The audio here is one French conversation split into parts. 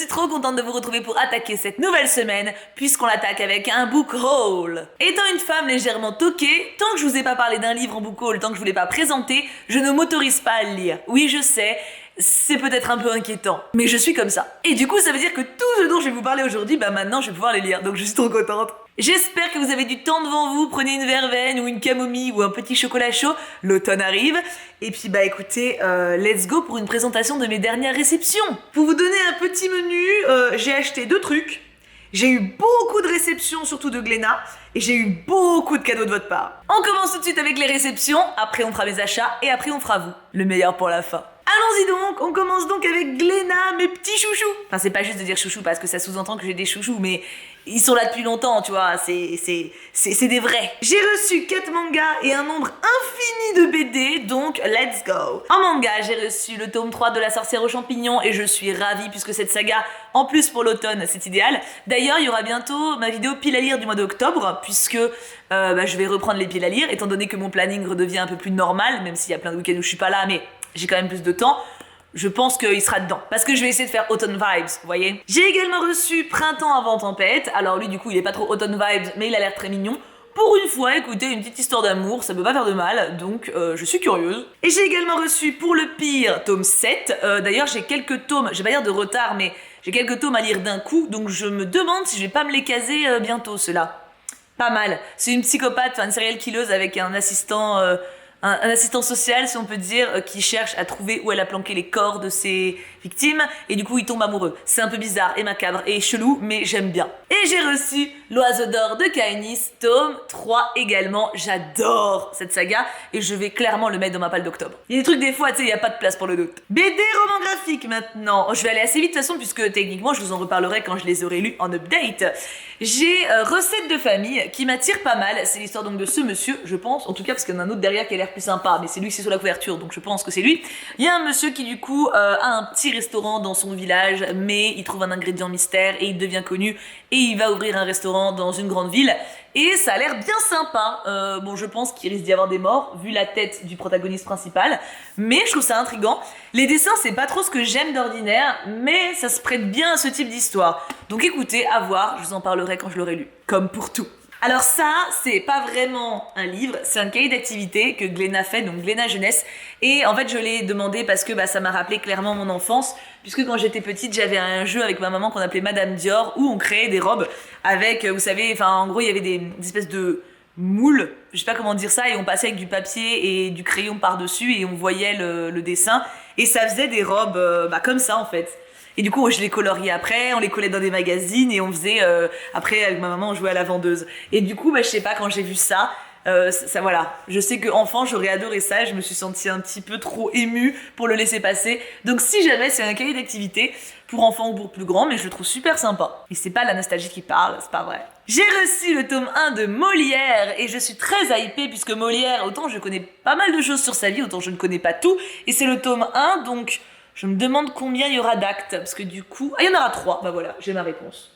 suis trop contente de vous retrouver pour attaquer cette nouvelle semaine, puisqu'on l'attaque avec un book haul. Étant une femme légèrement toquée, tant que je vous ai pas parlé d'un livre en book haul, tant que je vous l'ai pas présenté, je ne m'autorise pas à le lire. Oui, je sais, c'est peut-être un peu inquiétant, mais je suis comme ça. Et du coup, ça veut dire que tout ce dont je vais vous parler aujourd'hui, maintenant je vais pouvoir les lire, donc je suis trop contente. J'espère que vous avez du temps devant vous, prenez une verveine ou une camomille ou un petit chocolat chaud, l'automne arrive. Et puis écoutez, let's go pour une présentation de mes dernières réceptions. Pour vous donner un petit menu, j'ai acheté 2 trucs. J'ai eu beaucoup de réceptions, surtout de Glénat, et j'ai eu beaucoup de cadeaux de votre part. On commence tout de suite avec les réceptions, après on fera mes achats, et après on fera vous. Le meilleur pour la fin. Allons-y donc, on commence donc avec Glénat, mes petits chouchous. Enfin, c'est pas juste de dire chouchous parce que ça sous-entend que j'ai des chouchous, mais ils sont là depuis longtemps, tu vois, c'est des vrais. J'ai reçu 4 mangas et un nombre infini de BD, donc let's go. En manga, j'ai reçu le tome 3 de La sorcière aux champignons et je suis ravie puisque cette saga, en plus pour l'automne, c'est idéal. D'ailleurs, il y aura bientôt ma vidéo pile à lire du mois d'octobre, puisque je vais reprendre les piles à lire, étant donné que mon planning redevient un peu plus normal, même s'il y a plein de week-ends où je suis pas là, mais j'ai quand même plus de temps. Je pense qu'il sera dedans. Parce que je vais essayer de faire autumn vibes, vous voyez. J'ai également reçu Printemps avant tempête. Alors lui, du coup, il est pas trop autumn vibes, mais il a l'air très mignon. Pour une fois, écoutez, une petite histoire d'amour, ça peut pas faire de mal, donc je suis curieuse. Et j'ai également reçu Pour le pire, tome 7. D'ailleurs, j'ai quelques tomes, je vais pas dire de retard, mais j'ai quelques tomes à lire d'un coup, donc je me demande si je vais pas me les caser bientôt, ceux-là. Pas mal. C'est une psychopathe, enfin une serial killeuse avec un assistant... un assistant social, si on peut dire, qui cherche à trouver où elle a planqué les corps de ses victimes, et du coup il tombe amoureux. C'est un peu bizarre et macabre et chelou, mais j'aime bien. Et j'ai reçu L'Oiseau d'or de Caïnis, tome 3 également. J'adore cette saga, et je vais clairement le mettre dans ma palle d'octobre. Il y a des trucs des fois, tu sais, il n'y a pas de place pour le doute. BD roman graphique maintenant. Je vais aller assez vite de toute façon, puisque techniquement je vous en reparlerai quand je les aurai lus en update. J'ai Recette de famille, qui m'attire pas mal. C'est l'histoire donc de ce monsieur, je pense, en tout cas parce qu'il y en a un autre derrière qui a l'air plus sympa, mais c'est lui qui est sur la couverture, donc je pense que c'est lui. Il y a un monsieur qui du coup a un petit restaurant dans son village, mais il trouve un ingrédient mystère et il devient connu, et il va ouvrir un restaurant dans une grande ville, et ça a l'air bien sympa. Bon, je pense qu'il risque d'y avoir des morts, vu la tête du protagoniste principal, mais je trouve ça intriguant. Les dessins, c'est pas trop ce que j'aime d'ordinaire, mais ça se prête bien à ce type d'histoire. Donc écoutez, à voir, je vous en parlerai quand je l'aurai lu, comme pour tout. Alors ça, c'est pas vraiment un livre, c'est un cahier d'activité que Glénat fait, donc Glénat Jeunesse. Et en fait, je l'ai demandé parce que ça m'a rappelé clairement mon enfance, puisque quand j'étais petite, j'avais un jeu avec ma maman qu'on appelait Madame Dior, où on créait des robes avec, vous savez, enfin en gros, il y avait des espèces de moules, je sais pas comment dire ça, et on passait avec du papier et du crayon par-dessus, et on voyait le dessin, et ça faisait des robes comme ça en fait. Et du coup, je les coloriais après, on les collait dans des magazines et on faisait... après, avec ma maman, on jouait à la vendeuse. Et du coup, je sais pas, quand j'ai vu ça, voilà. Je sais qu'enfant, j'aurais adoré ça et je me suis sentie un petit peu trop émue pour le laisser passer. Donc si jamais, c'est un cahier d'activité pour enfants ou pour plus grands, mais je le trouve super sympa. Et c'est pas la nostalgie qui parle, c'est pas vrai. J'ai reçu le tome 1 de Molière et je suis très hypée puisque Molière, autant je connais pas mal de choses sur sa vie, autant je ne connais pas tout. Et c'est le tome 1, donc... je me demande combien il y aura d'actes, parce que du coup... Ah, il y en aura 3, voilà, j'ai ma réponse.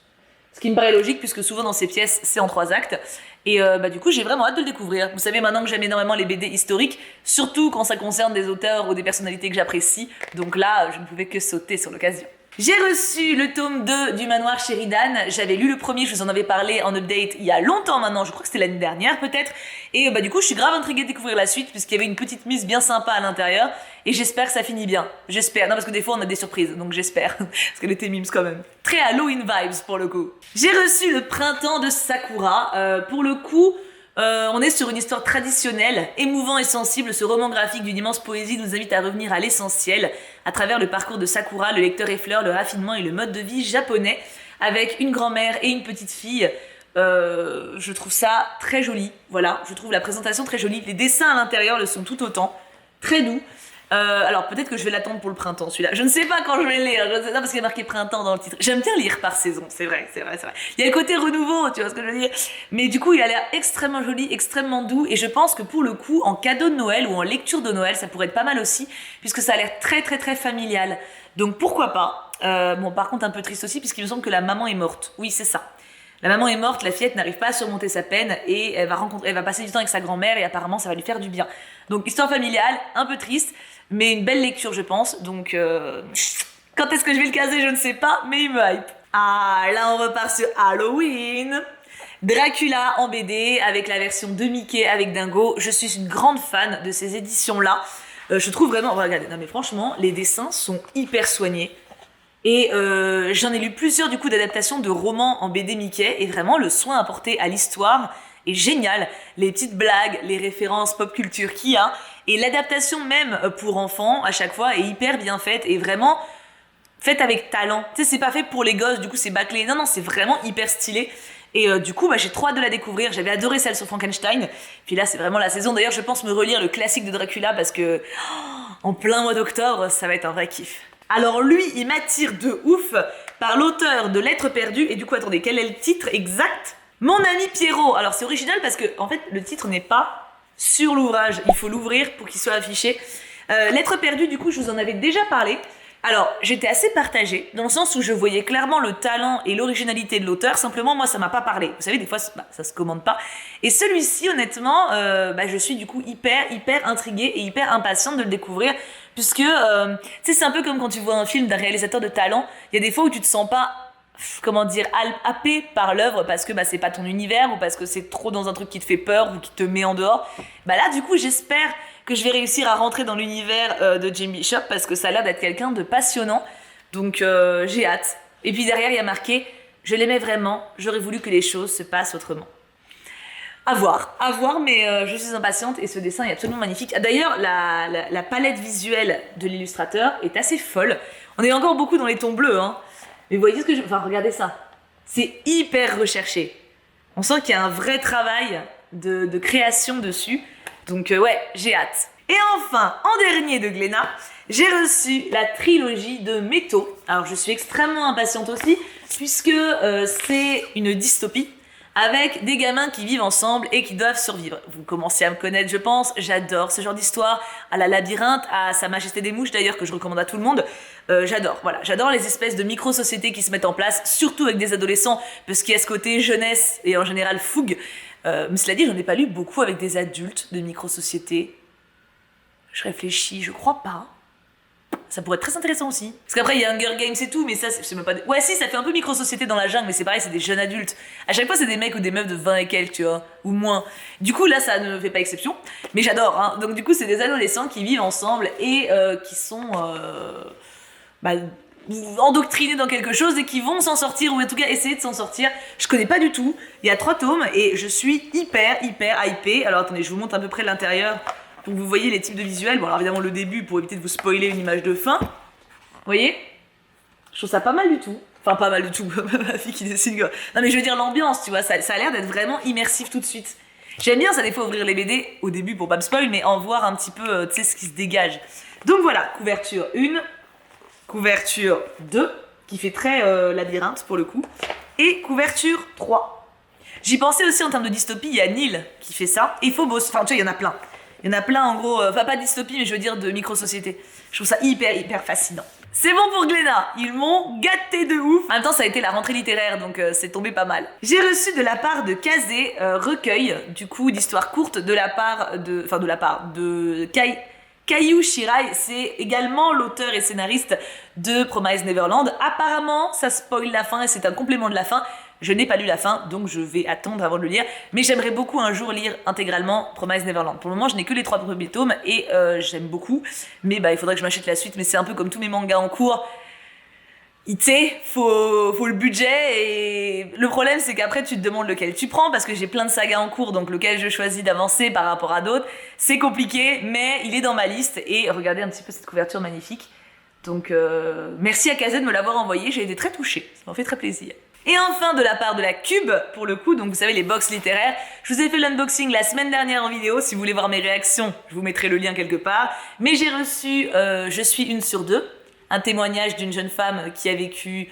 Ce qui me paraît logique, puisque souvent dans ces pièces, c'est en 3 actes. Et du coup, j'ai vraiment hâte de le découvrir. Vous savez, maintenant que j'aime énormément les BD historiques, surtout quand ça concerne des auteurs ou des personnalités que j'apprécie, donc là, je ne pouvais que sauter sur l'occasion. J'ai reçu le tome 2 du Manoir Sheridan. J'avais lu le premier, je vous en avais parlé en update il y a longtemps maintenant, je crois que c'était l'année dernière peut-être. Et du coup, je suis grave intriguée de découvrir la suite puisqu'il y avait une petite mise bien sympa à l'intérieur. Et j'espère que ça finit bien. J'espère. Non, parce que des fois, on a des surprises, donc j'espère. Parce qu'elle était mimes quand même. Très Halloween vibes pour le coup. J'ai reçu le Printemps de Sakura. Pour le coup... on est sur une histoire traditionnelle, émouvant et sensible. Ce roman graphique d'une immense poésie nous invite à revenir à l'essentiel. À travers le parcours de Sakura, le lecteur effleure le raffinement et le mode de vie japonais, avec une grand-mère et une petite fille. Je trouve ça très joli, voilà, je trouve la présentation très jolie. Les dessins à l'intérieur le sont tout autant, très doux. Alors peut-être que je vais l'attendre pour le printemps celui-là. Je ne sais pas quand je vais le lire, je ne sais pas parce qu'il y a marqué printemps dans le titre. J'aime bien lire par saison, c'est vrai. Il y a le côté renouveau, tu vois ce que je veux dire. Mais du coup il a l'air extrêmement joli, extrêmement doux, et je pense que pour le coup en cadeau de Noël ou en lecture de Noël ça pourrait être pas mal aussi, puisque ça a l'air très très très familial. Donc pourquoi pas. Bon par contre un peu triste aussi puisqu'il me semble que la maman est morte. Oui c'est ça. La maman est morte, la fillette n'arrive pas à surmonter sa peine et elle va passer du temps avec sa grand-mère et apparemment ça va lui faire du bien. Donc histoire familiale, un peu triste, mais une belle lecture je pense, donc Quand est-ce que je vais le caser, je ne sais pas, mais il me hype. Ah, là on repart sur Halloween. Dracula en BD avec la version de Mickey avec Dingo. Je suis une grande fan de ces éditions-là. Je trouve vraiment... Regardez, non mais franchement, les dessins sont hyper soignés. Et j'en ai lu plusieurs du coup d'adaptations de romans en BD Mickey. Et vraiment, le soin apporté à l'histoire est génial. Les petites blagues, les références pop culture qu'il y a. Et l'adaptation même pour enfants, à chaque fois, est hyper bien faite. Et vraiment... faite avec talent. Tu sais, c'est pas fait pour les gosses, du coup c'est bâclé. Non, c'est vraiment hyper stylé. Et du coup, j'ai trop hâte de la découvrir. J'avais adoré celle sur Frankenstein. Puis là, c'est vraiment la saison. D'ailleurs, je pense me relire le classique de Dracula parce que en plein mois d'octobre, ça va être un vrai kiff. Alors lui, il m'attire de ouf par l'auteur de Lettres perdues. Et du coup, attendez, quel est le titre exact? Mon ami Pierrot. Alors c'est original parce que en fait, le titre n'est pas sur l'ouvrage. Il faut l'ouvrir pour qu'il soit affiché. Lettres perdues, du coup, je vous en avais déjà parlé. Alors, j'étais assez partagée, dans le sens où je voyais clairement le talent et l'originalité de l'auteur, simplement moi ça m'a pas parlé. Vous savez, des fois ça se commande pas. Et celui-ci, honnêtement, je suis du coup hyper intriguée et hyper impatiente de le découvrir, puisque, tu sais, c'est un peu comme quand tu vois un film d'un réalisateur de talent, il y a des fois où tu te sens pas, comment dire, happé par l'œuvre parce que c'est pas ton univers ou parce que c'est trop dans un truc qui te fait peur ou qui te met en dehors. Là, du coup, j'espère que je vais réussir à rentrer dans l'univers de Jim Bishop parce que ça a l'air d'être quelqu'un de passionnant. Donc j'ai hâte. Et puis derrière, il y a marqué « Je l'aimais vraiment, j'aurais voulu que les choses se passent autrement ». À voir, mais je suis impatiente et ce dessin est absolument magnifique. D'ailleurs, la palette visuelle de l'illustrateur est assez folle. On est encore beaucoup dans les tons bleus, hein. Mais vous voyez ce que je... Enfin, regardez ça. C'est hyper recherché. On sent qu'il y a un vrai travail de création dessus. Donc ouais, j'ai hâte. Et enfin, en dernier de Glénat, j'ai reçu la trilogie de Métaux. Alors je suis extrêmement impatiente aussi, puisque c'est une dystopie avec des gamins qui vivent ensemble et qui doivent survivre. Vous commencez à me connaître, je pense, j'adore ce genre d'histoire, à la Labyrinthe, à Sa Majesté des Mouches d'ailleurs, que je recommande à tout le monde. J'adore les espèces de micro-sociétés qui se mettent en place, surtout avec des adolescents, parce qu'il y a ce côté jeunesse et en général fougue. Mais cela dit, j'en ai pas lu beaucoup avec des adultes de micro-sociétés. Je réfléchis, je crois pas. Ça pourrait être très intéressant aussi. Parce qu'après, il y a Hunger Games et tout, mais ça, c'est même pas... Ouais, si, ça fait un peu micro-société dans la jungle, mais c'est pareil, c'est des jeunes adultes. À chaque fois, c'est des mecs ou des meufs de 20 et quelques, tu vois, ou moins. Du coup, là, ça ne fait pas exception. Mais j'adore, hein. Donc, du coup, c'est des adolescents qui vivent ensemble et qui sont... endoctrinés dans quelque chose et qui vont s'en sortir, ou en tout cas essayer de s'en sortir. Je connais pas du tout. Il y a 3 tomes et je suis hyper hypée. Alors attendez, je vous montre à peu près l'intérieur pour que vous voyez les types de visuels. Bon, alors évidemment le début pour éviter de vous spoiler une image de fin. Vous voyez? Je trouve ça pas mal du tout. Enfin, pas mal du tout. Ma fille qui dessine. Non, mais je veux dire l'ambiance, tu vois, ça a l'air d'être vraiment immersif tout de suite. J'aime bien ça des fois ouvrir les BD au début pour pas me spoil, mais en voir un petit peu, tu sais, ce qui se dégage. Donc voilà, couverture 1. Couverture 2, qui fait très labyrinthe pour le coup. Et couverture 3. J'y pensais aussi en termes de dystopie, il y a Nil qui fait ça. Et Phobos, enfin tu vois, il y en a plein. Il y en a plein en gros, enfin pas dystopie, mais je veux dire de micro-société. Je trouve ça hyper fascinant. C'est bon pour Glénat, ils m'ont gâté de ouf. En même temps, ça a été la rentrée littéraire, donc c'est tombé pas mal. J'ai reçu de la part de Kazé, recueil, du coup, d'histoires courtes de la part de Kaiju Shirai, c'est également l'auteur et scénariste de Promise Neverland. Apparemment, ça spoil la fin et c'est un complément de la fin. Je n'ai pas lu la fin, donc je vais attendre avant de le lire. Mais j'aimerais beaucoup un jour lire intégralement Promise Neverland. Pour le moment, je n'ai que les 3 premiers tomes et j'aime beaucoup. Mais il faudrait que je m'achète la suite. Mais c'est un peu comme tous mes mangas en cours. Tu sais, faut le budget et le problème c'est qu'après tu te demandes lequel tu prends parce que j'ai plein de sagas en cours, donc lequel je choisis d'avancer par rapport à d'autres. C'est compliqué, mais il est dans ma liste et regardez un petit peu cette couverture magnifique. Donc merci à Kazé de me l'avoir envoyé, j'ai été très touchée, ça m'a fait très plaisir. Et enfin de la part de la Cube, pour le coup, donc vous savez les box littéraires, je vous ai fait l'unboxing la semaine dernière en vidéo, si vous voulez voir mes réactions, je vous mettrai le lien quelque part. Mais j'ai reçu Je suis une sur deux, un témoignage d'une jeune femme qui a vécu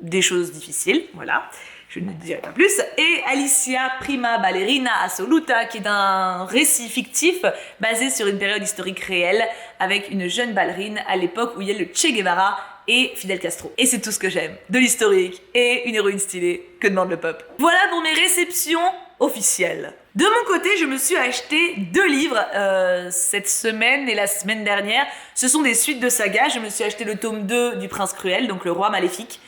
des choses difficiles, voilà, je ne dirai pas plus, et Alicia Prima Ballerina Assoluta, qui est un récit fictif basé sur une période historique réelle, avec une jeune ballerine à l'époque où il y a le Che Guevara et Fidel Castro. Et c'est tout ce que j'aime, de l'historique et une héroïne stylée, que demande le peuple. Voilà pour mes réceptions officielles. De mon côté, je me suis acheté 2 livres cette semaine et la semaine dernière. Ce sont des suites de sagas. Je me suis acheté le tome 2 du Prince Cruel, donc le roi maléfique.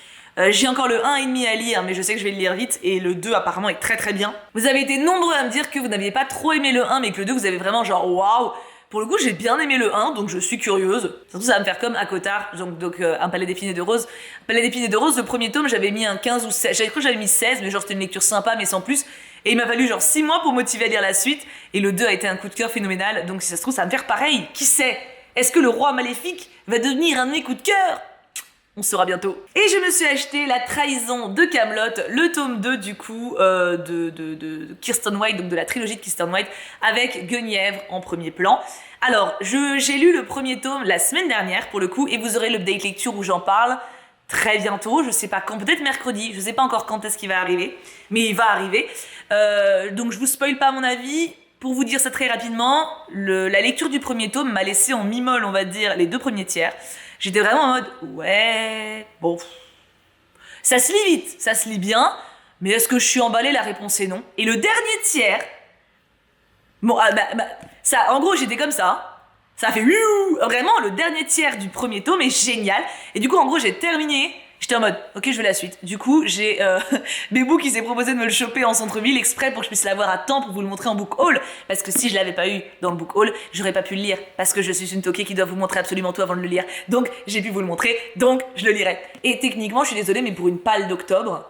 J'ai encore le 1,5 à lire, mais je sais que je vais le lire vite, et le 2 apparemment est très très bien. Vous avez été nombreux à me dire que vous n'aviez pas trop aimé le 1, mais que le 2 vous avez vraiment genre waouh. Pour le coup, j'ai bien aimé le 1, donc je suis curieuse. Surtout, ça va me faire comme Acotar, donc Un palais d'épines et de roses. Un palais d'épines et de roses, le premier tome, j'avais mis un 15 ou 16. J'avais cru que j'avais mis 16, mais genre c'était une lecture sympa, mais sans plus. Et il m'a fallu genre 6 mois pour motiver à lire la suite. Et le 2 a été un coup de cœur phénoménal, donc si ça se trouve, ça va me faire pareil. Qui sait? Est-ce que le roi maléfique va devenir un de mes coups de cœur? On saura bientôt. Et je me suis acheté La trahison de Kaamelott, le tome 2 du coup de Kiersten White, donc de la trilogie de Kiersten White, avec Guenièvre en premier plan. Alors, j'ai lu le premier tome la semaine dernière pour le coup, et vous aurez l'update lecture où j'en parle très bientôt, je sais pas quand, peut-être mercredi, je sais pas encore quand est-ce qu'il va arriver, mais il va arriver. Donc je vous spoil pas mon avis. Pour vous dire ça très rapidement, la lecture du premier tome m'a laissé en mi-molle, on va dire, les 2 premiers tiers. J'étais vraiment en mode, ouais, bon, ça se lit vite, ça se lit bien, mais est-ce que je suis emballée? La réponse est non. Et le dernier tiers, bon, ça, en gros, j'étais comme ça. Ça a fait vraiment, le dernier tiers du premier tome est génial. Et du coup, en gros, j'ai terminé. J'étais en mode, ok, je veux la suite. Du coup, j'ai Bébou qui s'est proposé de me le choper en centre-ville exprès pour que je puisse l'avoir à temps pour vous le montrer en book haul. Parce que si je l'avais pas eu dans le book haul, j'aurais pas pu le lire. Parce que je suis une toquée qui doit vous montrer absolument tout avant de le lire. Donc, j'ai pu vous le montrer, donc je le lirai. Et techniquement, je suis désolée, mais pour une pâle d'octobre,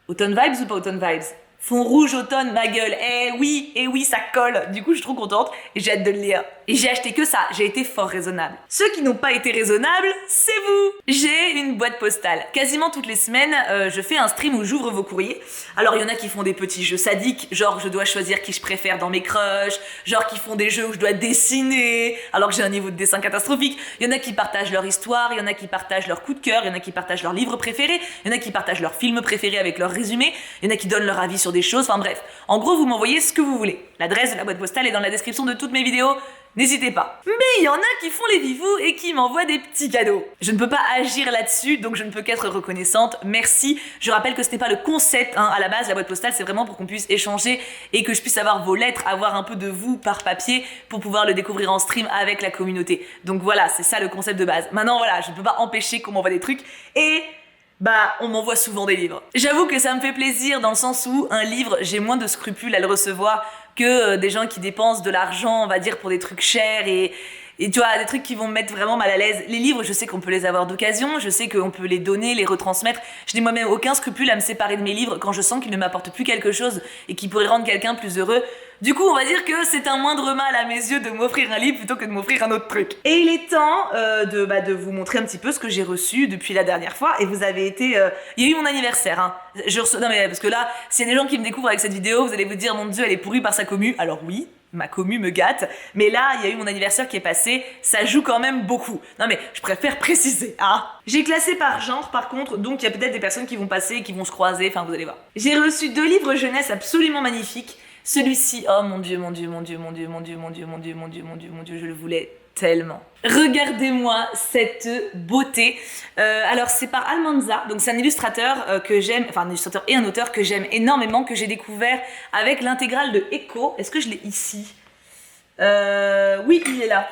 automne vibes ou pas automne vibes? Fond rouge automne, ma gueule. Eh oui, ça colle. Du coup, je suis trop contente et j'ai hâte de le lire. Et j'ai acheté que ça, j'ai été fort raisonnable. Ceux qui n'ont pas été raisonnables, c'est vous. J'ai une boîte postale. Quasiment toutes les semaines, je fais un stream où j'ouvre vos courriers. Alors, il y en a qui font des petits jeux sadiques, genre je dois choisir qui je préfère dans mes crushs, genre qui font des jeux où je dois dessiner, alors que j'ai un niveau de dessin catastrophique. Il y en a qui partagent leur histoire, il y en a qui partagent leur coup de cœur, il y en a qui partagent leur livre préféré, il y en a qui partagent leur film préféré avec leur résumé, il y en a qui donnent leur avis sur des choses, enfin bref. En gros, vous m'envoyez ce que vous voulez. L'adresse de la boîte postale est dans la description de toutes mes vidéos. N'hésitez pas. Mais il y en a qui font les vivous et qui m'envoient des petits cadeaux. Je ne peux pas agir là-dessus, donc je ne peux qu'être reconnaissante. Merci. Je rappelle que ce n'est pas le concept, à la base, la boîte postale, c'est vraiment pour qu'on puisse échanger et que je puisse avoir vos lettres, avoir un peu de vous par papier pour pouvoir le découvrir en stream avec la communauté. Donc voilà, c'est ça le concept de base. Maintenant, voilà, je ne peux pas empêcher qu'on m'envoie des trucs et... on m'envoie souvent des livres. J'avoue que ça me fait plaisir dans le sens où un livre, j'ai moins de scrupules à le recevoir que des gens qui dépensent de l'argent, on va dire, pour des trucs chers et tu vois, des trucs qui vont me mettre vraiment mal à l'aise. Les livres, je sais qu'on peut les avoir d'occasion, je sais qu'on peut les donner, les retransmettre. Je n'ai moi-même aucun scrupule à me séparer de mes livres quand je sens qu'ils ne m'apportent plus quelque chose et qu'ils pourraient rendre quelqu'un plus heureux. Du coup, on va dire que c'est un moindre mal à mes yeux de m'offrir un livre plutôt que de m'offrir un autre truc. Et il est temps de vous montrer un petit peu ce que j'ai reçu depuis la dernière fois. Et vous avez été... Il y a eu mon anniversaire, Non mais parce que là, s'il y a des gens qui me découvrent avec cette vidéo, vous allez vous dire, mon Dieu, elle est pourrie par sa commu. Alors oui, ma commu me gâte, mais là, il y a eu mon anniversaire qui est passé, ça joue quand même beaucoup. Non mais, je préfère préciser, J'ai classé par genre, par contre, donc il y a peut-être des personnes qui vont passer, qui vont se croiser, enfin vous allez voir. J'ai reçu 2 livres jeunesse absolument magnifiques. Celui-ci, oh mon Dieu, je le voulais tellement. Regardez-moi cette beauté. Alors c'est par Almanza, donc c'est un illustrateur que j'aime, enfin un illustrateur et un auteur que j'aime énormément, que j'ai découvert avec l'intégrale de Echo. Est-ce que je l'ai ici? Oui, il est là.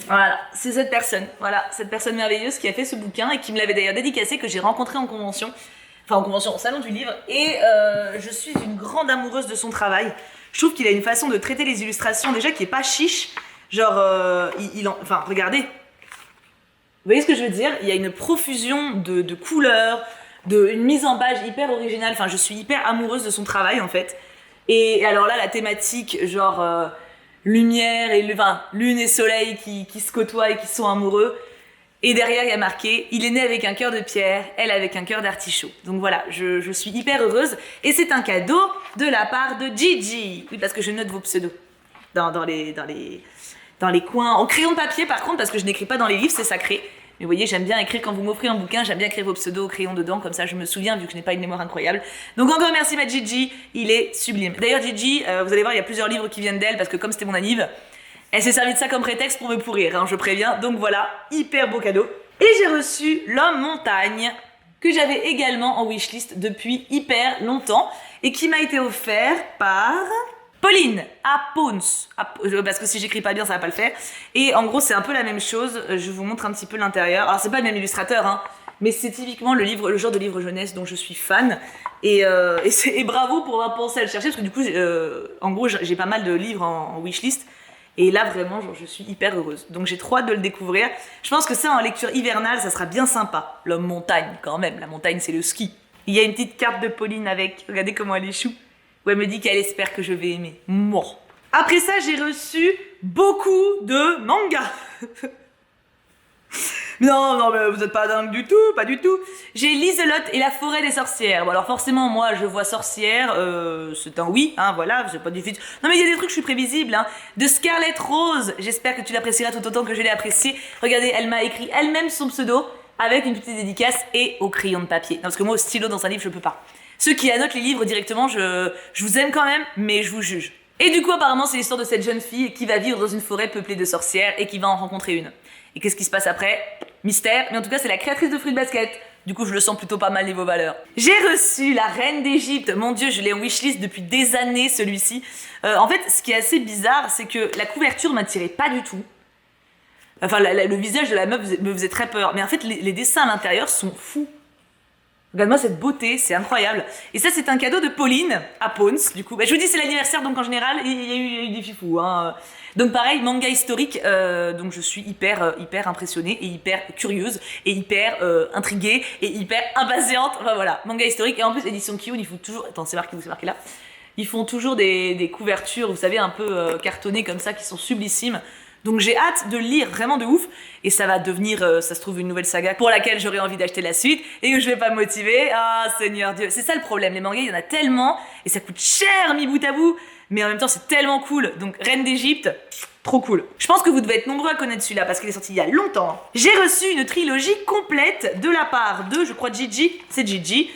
Voilà, c'est cette personne. Voilà, cette personne merveilleuse qui a fait ce bouquin et qui me l'avait d'ailleurs dédicacé, que j'ai rencontré en convention. Enfin en convention, au salon du livre, et je suis une grande amoureuse de son travail. Je trouve qu'il a une façon de traiter les illustrations déjà qui est pas chiche, genre, enfin regardez, vous voyez ce que je veux dire? Il y a une profusion de couleurs, une mise en page hyper originale, enfin je suis hyper amoureuse de son travail en fait. Et alors là, la thématique, genre lumière et lune et soleil qui se côtoient et qui sont amoureux. Et derrière, il y a marqué « Il est né avec un cœur de pierre, elle avec un cœur d'artichaut ». Donc voilà, je suis hyper heureuse. Et c'est un cadeau de la part de Gigi. Oui, parce que je note vos pseudos dans les coins. En crayon de papier, par contre, parce que je n'écris pas dans les livres, c'est sacré. Mais vous voyez, j'aime bien écrire quand vous m'offrez un bouquin, j'aime bien écrire vos pseudos au crayon dedans, comme ça je me souviens, vu que je n'ai pas une mémoire incroyable. Donc encore merci ma Gigi, il est sublime. D'ailleurs Gigi, vous allez voir, il y a plusieurs livres qui viennent d'elle, parce que comme c'était mon anniv, elle s'est servie de ça comme prétexte pour me pourrir, je préviens. Donc voilà, hyper beau cadeau. Et j'ai reçu L'Homme Montagne, que j'avais également en wishlist depuis hyper longtemps. et qui m'a été offert par Pauline Apons, parce que si j'écris pas bien ça va pas le faire. Et en gros c'est un peu la même chose, je vous montre un petit peu l'intérieur. Alors c'est pas le même illustrateur hein, mais c'est typiquement le genre de livre jeunesse dont je suis fan. Et bravo pour avoir pensé à le chercher, parce que du coup en gros j'ai pas mal de livres en wishlist. Et là vraiment genre, je suis hyper heureuse. Donc j'ai trop hâte de le découvrir. Je pense que ça en lecture hivernale ça sera bien sympa. L'homme montagne quand même, la montagne c'est le ski. Il y a une petite carte de Pauline avec, regardez comment elle est chou. Où elle me dit qu'elle espère que je vais aimer. Mouah. Après ça, j'ai reçu beaucoup de mangas. Non, mais vous êtes pas dingue du tout, pas du tout. J'ai Liselotte et la forêt des sorcières. Bon, alors forcément, moi, je vois sorcière, c'est un oui, hein, voilà, c'est pas difficile. Non, mais il y a des trucs, je suis prévisible, hein. De Scarlett Rose, j'espère que tu l'apprécieras tout autant que je l'ai apprécié. Regardez, elle m'a écrit elle-même son pseudo, avec une petite dédicace et au crayon de papier. Non, parce que moi, au stylo dans un livre, je peux pas. Ceux qui annotent les livres directement, je vous aime quand même, mais je vous juge. Et du coup, apparemment, c'est l'histoire de cette jeune fille qui va vivre dans une forêt peuplée de sorcières et qui va en rencontrer une. Et qu'est-ce qui se passe après? Mystère, mais en tout cas, c'est la créatrice de Fruits de Basket. Du coup, je le sens plutôt pas mal niveau valeur. J'ai reçu la Reine d'Égypte. Mon Dieu, je l'ai en wishlist depuis des années, celui-ci. En fait, ce qui est assez bizarre, c'est que la couverture m'attirait pas du tout. Enfin, le visage de la meuf me faisait très peur. Mais en fait, les dessins à l'intérieur sont fous. Regarde-moi cette beauté, c'est incroyable. Et ça, c'est un cadeau de Pauline à Pons, du coup. Bah, je vous dis, c'est l'anniversaire, donc en général, il y a eu des fifous. Hein. Donc pareil, manga historique, donc je suis hyper impressionnée et hyper curieuse et hyper intriguée et hyper impatiente. Enfin voilà, manga historique. Et en plus, édition Kiyun, ils font toujours... Attends, c'est marqué là. Ils font toujours des couvertures, vous savez, un peu cartonnées comme ça, qui sont sublissimes. Donc j'ai hâte de le lire vraiment de ouf et ça va devenir, ça se trouve, une nouvelle saga pour laquelle j'aurai envie d'acheter la suite et que je vais pas me motiver. Ah Seigneur Dieu, c'est ça le problème, les mangas il y en a tellement et ça coûte cher mis bout à bout, mais en même temps c'est tellement cool. Donc Reine d'Égypte, trop cool. Je pense que vous devez être nombreux à connaître celui-là parce qu'il est sorti il y a longtemps. J'ai reçu une trilogie complète de la part de, je crois, Gigi, c'est Gigi.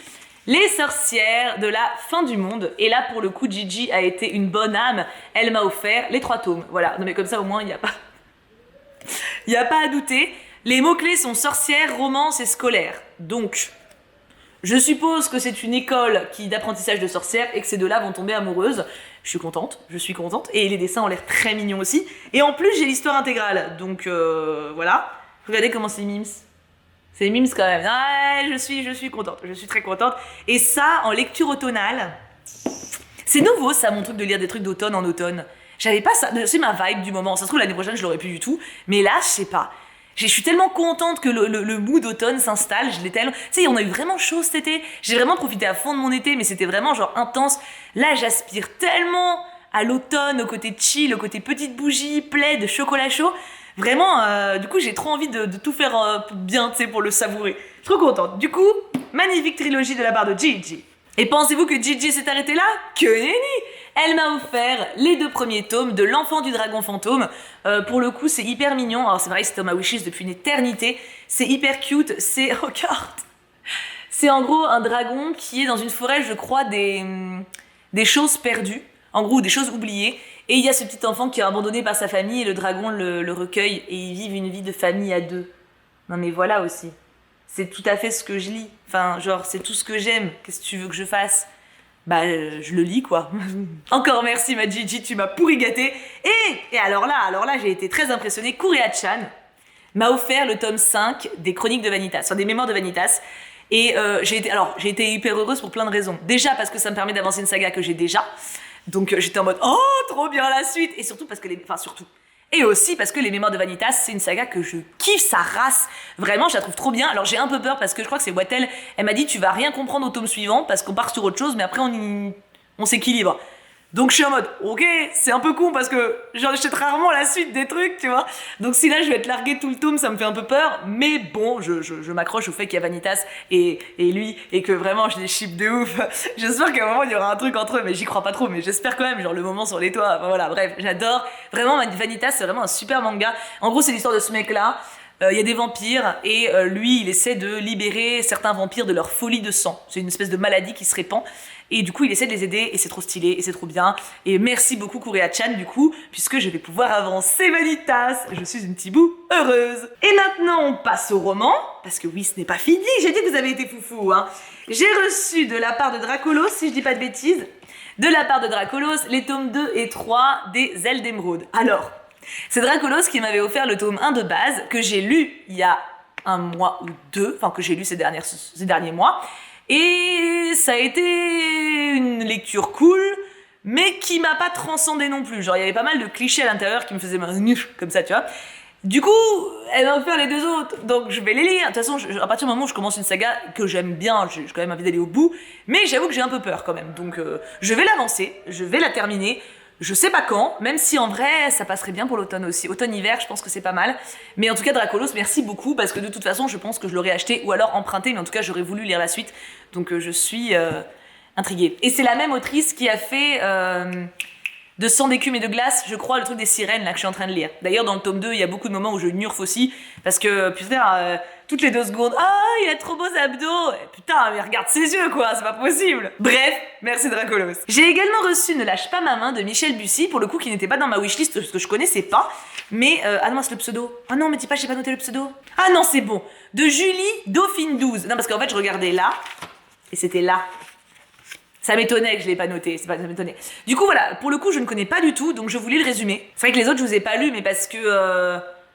Les sorcières de la fin du monde. Et là, pour le coup, Gigi a été une bonne âme. Elle m'a offert les 3 tomes. Voilà. Non mais comme ça, au moins, il n'y a pas... Il n'y a pas à douter. Les mots-clés sont sorcière, romance et scolaire. Donc, je suppose que c'est une école d'apprentissage de sorcières et que ces deux-là vont tomber amoureuses. Je suis contente. Et les dessins ont l'air très mignons aussi. Et en plus, j'ai l'histoire intégrale. Donc, voilà. Regardez comment c'est mimes. C'est mimes quand même. Ah, je suis contente. Je suis très contente. Et ça, en lecture automnale, c'est nouveau ça, mon truc de lire des trucs d'automne en automne. J'avais pas ça. C'est ma vibe du moment. Ça se trouve, l'année prochaine, je l'aurais plus du tout. Mais là, je sais pas. Je suis tellement contente que le mood d'automne s'installe. Je l'ai tellement... Tu sais, on a eu vraiment chaud cet été. J'ai vraiment profité à fond de mon été, mais c'était vraiment genre intense. Là, j'aspire tellement à l'automne, au côté chill, au côté petite bougie, plaid, chocolat chaud. Vraiment, du coup, j'ai trop envie de tout faire bien, tu sais, pour le savourer. Je suis trop contente. Du coup, magnifique trilogie de la part de Gigi. Et pensez-vous que Gigi s'est arrêtée là? Que nenni! Elle m'a offert les 2 premiers tomes de L'Enfant du Dragon Fantôme. Pour le coup, c'est hyper mignon. Alors, c'est vrai, c'était dans ma wishlist depuis une éternité. C'est hyper cute. C'est... Oh, regarde! C'est en gros un dragon qui est dans une forêt, je crois, des choses perdues. En gros, des choses oubliées. Et il y a ce petit enfant qui est abandonné par sa famille et le dragon le recueille et ils vivent une vie de famille à 2. Non mais voilà aussi. C'est tout à fait ce que je lis. Enfin, genre, c'est tout ce que j'aime. Qu'est-ce que tu veux que je fasse? Bah, je le lis, quoi. Encore merci, ma Gigi, tu m'as pourri gâté. Et alors là, j'ai été très impressionnée. Kurea-chan m'a offert le tome 5 des Chroniques de Vanitas, enfin des Mémoires de Vanitas. Et j'ai été hyper heureuse pour plein de raisons. Déjà parce que ça me permet d'avancer une saga que j'ai déjà. Donc j'étais en mode oh trop bien la suite et surtout parce que et aussi parce que les Mémoires de Vanitas c'est une saga que je kiffe sa race, vraiment je la trouve trop bien. Alors j'ai un peu peur parce que je crois que c'est Wattel, elle m'a dit tu vas rien comprendre au tome suivant parce qu'on part sur autre chose mais après on s'équilibre. Donc je suis en mode ok c'est un peu con parce que j'achète rarement la suite des trucs tu vois. Donc si là je vais être larguée tout le tome ça me fait un peu peur mais bon je m'accroche au fait qu'il y a Vanitas et lui et que vraiment je les ship de ouf. J'espère qu'à un moment il y aura un truc entre eux mais j'y crois pas trop mais j'espère quand même genre le moment sur les toits. Enfin, voilà bref j'adore vraiment Vanitas c'est vraiment un super manga. En gros c'est l'histoire de ce mec là Il y a des vampires et lui il essaie de libérer certains vampires de leur folie de sang. C'est une espèce de maladie qui se répand et du coup il essaie de les aider et c'est trop stylé et c'est trop bien. Et merci beaucoup Kurea-chan du coup, puisque je vais pouvoir avancer Vanitas. Je suis une Tibou heureuse. Et maintenant on passe au roman, parce que oui ce n'est pas fini, j'ai dit que vous avez été foufou hein. J'ai reçu de la part de Dracolos, si je dis pas de bêtises, de la part de Dracolos, les tomes 2 et 3 des Ailes d'Émeraude. Alors, c'est Dracolos qui m'avait offert le tome 1 de base, que j'ai lu il y a un mois ou deux, enfin que j'ai lu ces derniers mois, et ça a été une lecture cool, mais qui m'a pas transcendé non plus. Genre il y avait pas mal de clichés à l'intérieur qui me faisaient comme ça, tu vois. Du coup, elle m'a offert les deux autres, donc je vais les lire. De toute façon, à partir du moment où je commence une saga que j'aime bien, j'ai quand même envie d'aller au bout, mais j'avoue que j'ai un peu peur quand même. Donc je vais l'avancer, je vais la terminer. Je sais pas quand, même si en vrai ça passerait bien pour l'automne aussi. Automne-hiver, je pense que c'est pas mal. Mais en tout cas, Dracolos, merci beaucoup, parce que de toute façon, je pense que je l'aurais acheté ou alors emprunté, mais en tout cas, j'aurais voulu lire la suite. Donc je suis intriguée. Et c'est la même autrice qui a fait de Sang d'écume et de glace, je crois, le truc des sirènes là que je suis en train de lire. D'ailleurs, dans le tome 2, il y a beaucoup de moments où je gnurfe aussi, parce que putain, toutes les 2 secondes, ah, il a trop beaux abdos. Putain, mais regarde ses yeux quoi, c'est pas possible. Bref, merci Dracolos. J'ai également reçu Ne lâche pas ma main de Michel Bussy, pour le coup qui n'était pas dans ma wishlist, parce que je connaissais pas. Mais, ah non, c'est le pseudo. Ah non, mais dis pas, j'ai pas noté le pseudo. Ah non, c'est bon. De Julie Dauphine 12. Non, parce qu'en fait, je regardais là, et c'était là. Ça m'étonnait que je l'ai pas noté, ça m'étonnait. Du coup voilà, pour le coup je ne connais pas du tout, donc je vous lis le résumé. C'est vrai que les autres je vous ai pas lu, mais parce que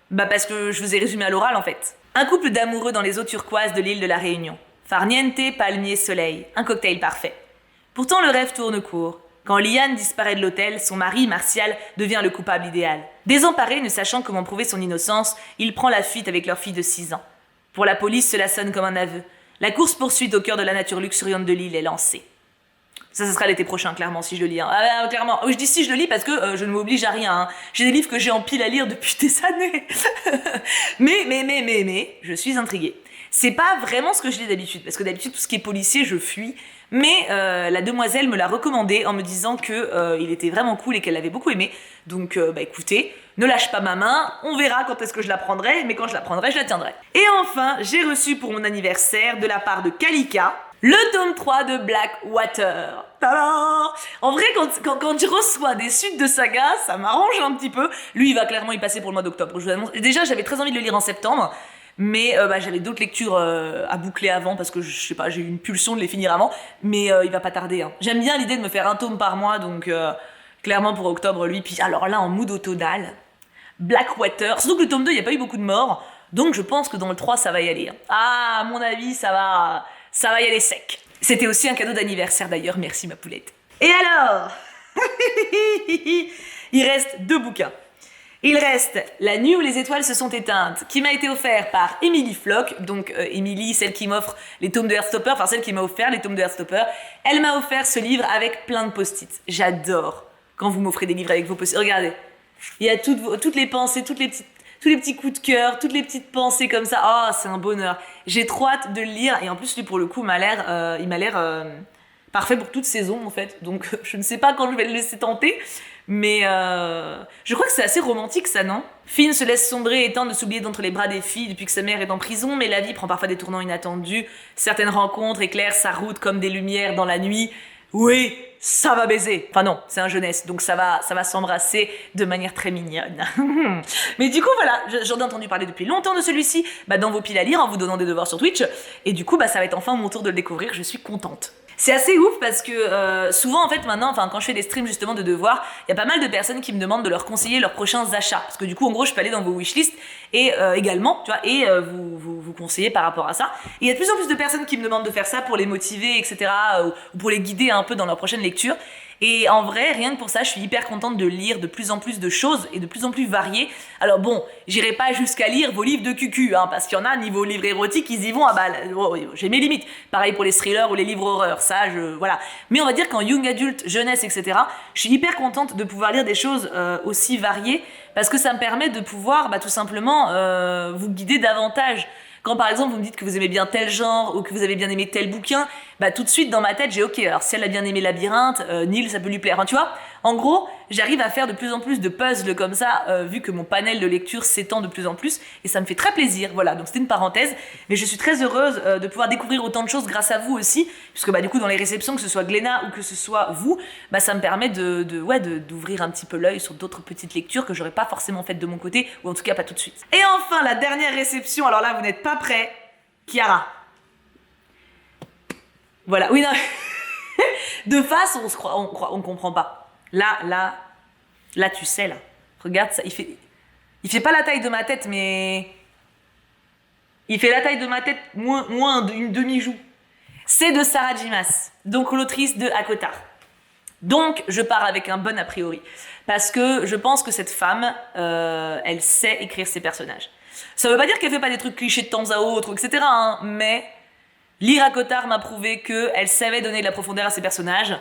je vous ai résumé à l'oral en fait. Un couple d'amoureux dans les eaux turquoises de l'île de la Réunion. Farniente, palmier, soleil, un cocktail parfait. Pourtant le rêve tourne court. Quand Liane disparaît de l'hôtel, son mari, Martial, devient le coupable idéal. Désemparé, ne sachant comment prouver son innocence, il prend la fuite avec leur fille de 6 ans. Pour la police, cela sonne comme un aveu. La course-poursuite au cœur de la nature luxuriante de l'île est lancée. Ça sera l'été prochain, clairement, si je le lis. Hein. Ah, clairement. Oui, je dis si je le lis parce que je ne m'oblige à rien. Hein. J'ai des livres que j'ai en pile à lire depuis des années. mais, je suis intriguée. C'est pas vraiment ce que je lis d'habitude, parce que d'habitude, tout ce qui est policier, je fuis. Mais la demoiselle me l'a recommandé en me disant que il était vraiment cool et qu'elle l'avait beaucoup aimé. Donc, écoutez, ne lâche pas ma main, on verra quand est-ce que je la prendrai, mais quand je la prendrai, je la tiendrai. Et enfin, j'ai reçu pour mon anniversaire, de la part de Kalika, le tome 3 de Blackwater. Tadam! En vrai, quand je reçois des suites de saga, ça m'arrange un petit peu. Lui, il va clairement y passer pour le mois d'octobre. Je vous annonce. Déjà, j'avais très envie de le lire en septembre, mais j'avais d'autres lectures à boucler avant, parce que je sais pas, j'ai eu une pulsion de les finir avant, mais il va pas tarder. Hein. J'aime bien l'idée de me faire un tome par mois, donc clairement pour octobre, lui. Puis alors là, en mood automnal, Blackwater. Surtout que le tome 2, il n'y a pas eu beaucoup de morts, donc je pense que dans le 3, ça va y aller. Hein. Ah, à mon avis, ça va y aller sec. C'était aussi un cadeau d'anniversaire d'ailleurs, merci ma poulette. Et alors il reste 2 bouquins. Il reste La nuit où les étoiles se sont éteintes, qui m'a été offert par Émilie Floch, donc Émilie, celle qui m'offre les tomes de Heartstopper, enfin celle qui m'a offert les tomes de Heartstopper. Elle m'a offert ce livre avec plein de post-it. J'adore quand vous m'offrez des livres avec vos post-it. Regardez, il y a toutes les pensées, tous les petits coups de cœur, toutes les petites pensées comme ça. Oh, c'est un bonheur. J'ai trop hâte de le lire. Et en plus, lui, pour le coup, il m'a l'air parfait pour toute saison, en fait. Donc, je ne sais pas quand je vais le laisser tenter. Mais je crois que c'est assez romantique, ça, non? Finn se laisse sombrer et tente de s'oublier d'entre les bras des filles depuis que sa mère est en prison. Mais la vie prend parfois des tournants inattendus. Certaines rencontres éclairent sa route comme des lumières dans la nuit. Oui, ça va baiser. Enfin non, c'est un jeunesse, donc ça va s'embrasser de manière très mignonne. Mais du coup, voilà, j'en ai entendu parler depuis longtemps de celui-ci, dans vos piles à lire, en vous donnant des devoirs sur Twitch. Et du coup, ça va être enfin mon tour de le découvrir, je suis contente. C'est assez ouf parce que souvent en fait maintenant, quand je fais des streams justement de devoirs, il y a pas mal de personnes qui me demandent de leur conseiller leurs prochains achats. Parce que du coup en gros je peux aller dans vos wishlists et également, tu vois, et vous conseiller par rapport à ça. Et il y a de plus en plus de personnes qui me demandent de faire ça pour les motiver, etc. Ou pour les guider un peu dans leur prochaine lecture. Et en vrai, rien que pour ça, je suis hyper contente de lire de plus en plus de choses et de plus en plus variées. Alors bon, j'irai pas jusqu'à lire vos livres de cucu, parce qu'il y en a, niveau livres érotiques, ils y vont à balle. J'ai mes limites. Pareil pour les thrillers ou les livres horreurs, ça, voilà. Mais on va dire qu'en young adulte, jeunesse, etc., je suis hyper contente de pouvoir lire des choses aussi variées, parce que ça me permet de pouvoir, tout simplement, vous guider davantage. Quand par exemple vous me dites que vous aimez bien tel genre ou que vous avez bien aimé tel bouquin, tout de suite dans ma tête j'ai ok, alors si elle a bien aimé Labyrinthe, Nil ça peut lui plaire, tu vois. En gros, j'arrive à faire de plus en plus de puzzles comme ça, vu que mon panel de lecture s'étend de plus en plus, et ça me fait très plaisir. Voilà, donc c'était une parenthèse, mais je suis très heureuse de pouvoir découvrir autant de choses grâce à vous aussi, puisque du coup dans les réceptions, que ce soit Glénat ou que ce soit vous, ça me permet d'ouvrir un petit peu l'œil sur d'autres petites lectures que j'aurais pas forcément faites de mon côté, ou en tout cas pas tout de suite. Et enfin, la dernière réception, alors là vous n'êtes pas prêts, Chiara. Voilà, oui non... De face, on comprend pas. Là, tu sais, là. Regarde ça, il fait pas la taille de ma tête, mais... Il fait la taille de ma tête moins d'une demi-joue. C'est de Sarah J. Maas, donc l'autrice de ACOTAR. Donc, je pars avec un bon a priori. Parce que je pense que cette femme, elle sait écrire ses personnages. Ça veut pas dire qu'elle fait pas des trucs clichés de temps à autre, etc. Hein, mais... Lire ACOTAR m'a prouvé qu'elle savait donner de la profondeur à ses personnages.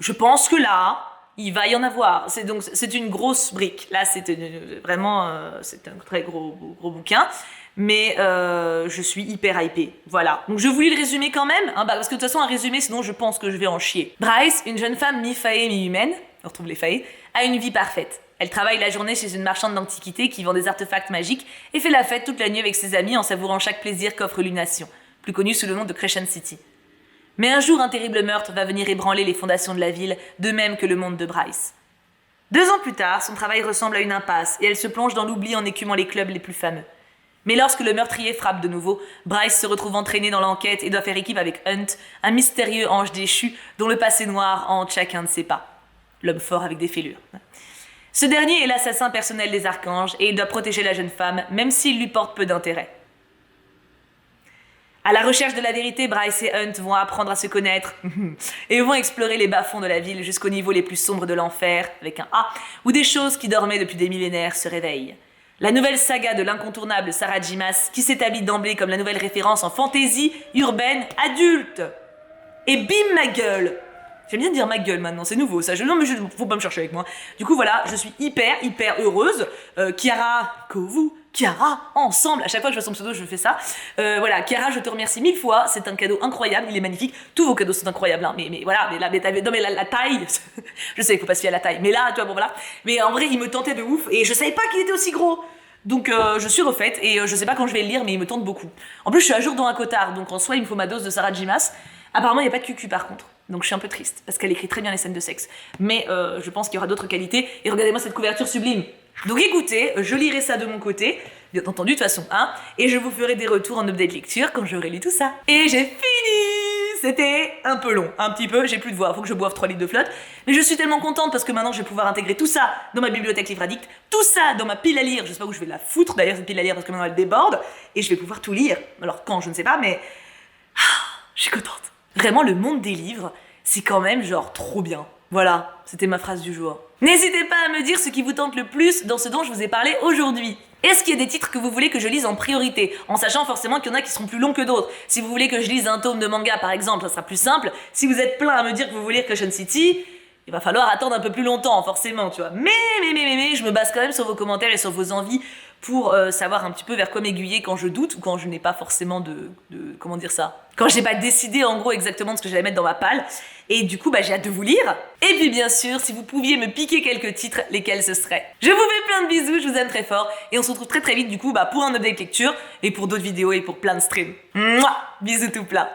Je pense que là, il va y en avoir. C'est une grosse brique. Là, c'est un très gros bouquin. Mais je suis hyper hypée. Voilà. Donc je vous lis le résumé quand même, hein, parce que de toute façon, un résumé, sinon je pense que je vais en chier. Bryce, une jeune femme mi-faée, mi-humaine, on retrouve les faées, a une vie parfaite. Elle travaille la journée chez une marchande d'antiquités qui vend des artefacts magiques et fait la fête toute la nuit avec ses amis en savourant chaque plaisir qu'offre Lunation, plus connue sous le nom de Crescent City. Mais un jour, un terrible meurtre va venir ébranler les fondations de la ville, de même que le monde de Bryce. 2 ans plus tard, son travail ressemble à une impasse et elle se plonge dans l'oubli en écumant les clubs les plus fameux. Mais lorsque le meurtrier frappe de nouveau, Bryce se retrouve entraîné dans l'enquête et doit faire équipe avec Hunt, un mystérieux ange déchu dont le passé noir hante chacun de ses pas. L'homme fort avec des fêlures. Ce dernier est l'assassin personnel des archanges et il doit protéger la jeune femme, même s'il lui porte peu d'intérêt. À la recherche de la vérité, Bryce et Hunt vont apprendre à se connaître et vont explorer les bas-fonds de la ville jusqu'aux niveaux les plus sombres de l'enfer, avec un A, où des choses qui dormaient depuis des millénaires se réveillent. La nouvelle saga de l'incontournable Sarah J. Maas, qui s'établit d'emblée comme la nouvelle référence en fantaisie urbaine adulte. Et bim ma gueule! J'aime bien dire ma gueule maintenant, c'est nouveau ça. Non mais faut pas me chercher avec moi. Du coup voilà, je suis hyper heureuse. Chiara, Chiara, ensemble. À chaque fois que je vois son pseudo, je fais ça. Voilà, Chiara, je te remercie 1000 fois. C'est un cadeau incroyable, il est magnifique. Tous vos cadeaux sont incroyables, hein. Mais voilà, la taille. Je sais, il faut pas se fier à la taille. Mais là, tu vois, bon voilà. Mais en vrai, il me tentait de ouf et je savais pas qu'il était aussi gros. Donc je suis refaite et je sais pas quand je vais le lire, mais il me tente beaucoup. En plus, je suis à jour dans ACOTAR, donc en soi, il me faut ma dose de Sarah J. Maas. Apparemment, il n'y a pas de cucu par contre. Donc je suis un peu triste, parce qu'elle écrit très bien les scènes de sexe. Mais je pense qu'il y aura d'autres qualités. Et regardez-moi cette couverture sublime. Donc écoutez, je lirai ça de mon côté, bien entendu de toute façon, hein. Et je vous ferai des retours en update lecture quand j'aurai lu tout ça. Et j'ai fini! C'était un peu long, un petit peu, j'ai plus de voix, faut que je boive 3 litres de flotte. Mais je suis tellement contente parce que maintenant je vais pouvoir intégrer tout ça dans ma bibliothèque Livre Addict, tout ça dans ma pile à lire, je sais pas où je vais la foutre d'ailleurs cette pile à lire parce que maintenant elle déborde, et je vais pouvoir tout lire. Alors quand, je ne sais pas, mais... je suis contente. Vraiment, le monde des livres, c'est quand même genre trop bien. Voilà, c'était ma phrase du jour. N'hésitez pas à me dire ce qui vous tente le plus dans ce dont je vous ai parlé aujourd'hui. Est-ce qu'il y a des titres que vous voulez que je lise en priorité, en sachant forcément qu'il y en a qui seront plus longs que d'autres? Si vous voulez que je lise un tome de manga par exemple, ça sera plus simple. Si vous êtes plein à me dire que vous voulez Crescent City, il va falloir attendre un peu plus longtemps forcément, tu vois. Mais, je me base quand même sur vos commentaires et sur vos envies pour savoir un petit peu vers quoi m'aiguiller quand je doute ou quand je n'ai pas forcément comment dire ça, quand j'ai pas décidé en gros exactement de ce que j'allais mettre dans ma palle. Et du coup j'ai hâte de vous lire. Et puis bien sûr, si vous pouviez me piquer quelques titres, lesquels ce seraient? Je vous fais plein de bisous, je vous aime très fort et on se retrouve très vite du coup pour un update lecture et pour d'autres vidéos et pour plein de streams. Mouah, bisous tout plein.